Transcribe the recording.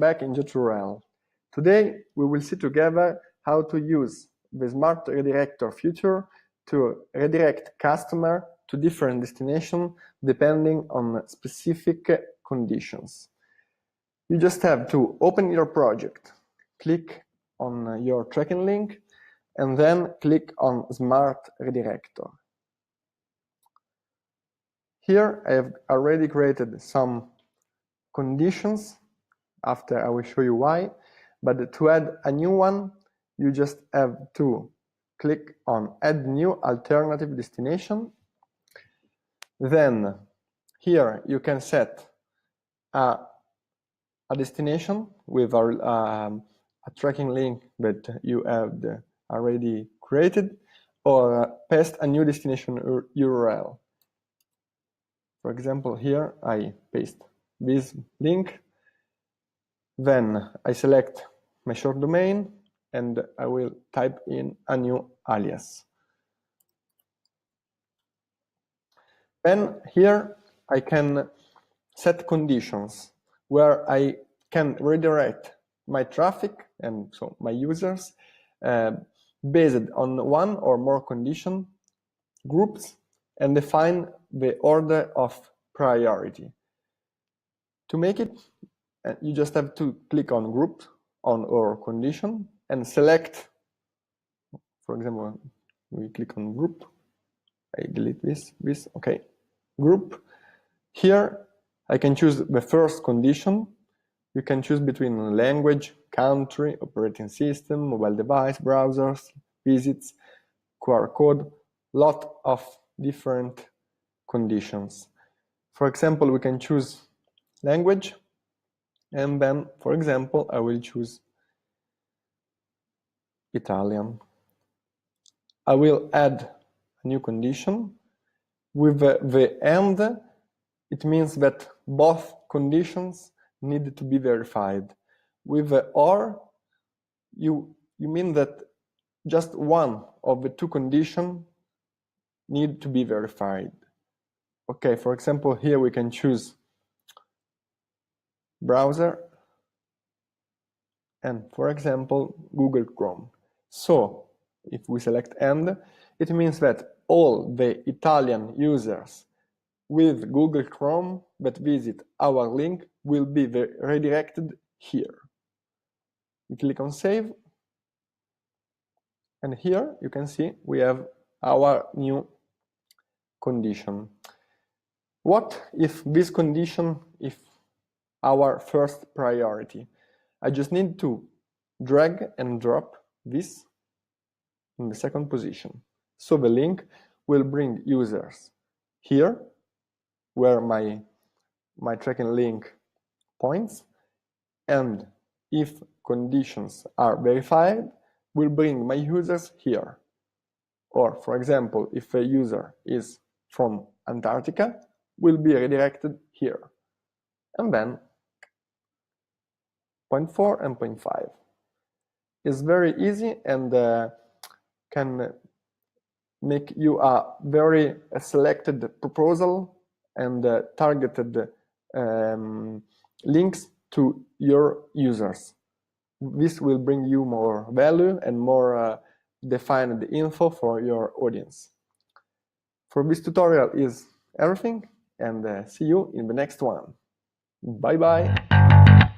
back in JotUrl. Today we will see together how to use the Smart Redirector feature to redirect customer to different destinations depending on specific conditions. You just have to open your project, click on your tracking link, and then click on Smart Redirector. Here I have already created some conditions. After I will show you why, but to add a new one, you just have to click on Add New Alternative Destination. Then here you can set a destination with a tracking link that you have already created, or paste a new destination URL. For example, here I paste this link. Then I select my short domain and I will type in a new alias. Then here I can set conditions where I can redirect my traffic and so my users based on one or more condition groups and define the order of priority. To make it, you just have to click on group on or condition and select, for example, we click on group, I delete this, okay, group. Here I can choose the first condition. You can choose between language, country, operating system, mobile device, browsers, visits, QR code, lot of different conditions. For example, we can choose language. And then, for example, I will choose Italian. I will add a new condition. With the and, it means that both conditions need to be verified. With the or, you mean that just one of the two conditions need to be verified. Okay, for example, here we can choose browser and, for example, Google Chrome. So if we select and, it means that all the Italian users with Google Chrome that visit our link will be redirected here. We click on save, and here you can see we have our new condition. What if this condition is our first priority? I just need to drag and drop this in the second position. So the link will bring users here, where my tracking link points, and if conditions are verified, will bring my users here. Or, for example, if a user is from Antarctica, will be redirected here. And then point 4 and point 5. It's very easy and can make you a very selected proposal and targeted links to your users. This will bring you more value and more defined info for your audience. For this tutorial is everything, and see you in the next one. Bye bye.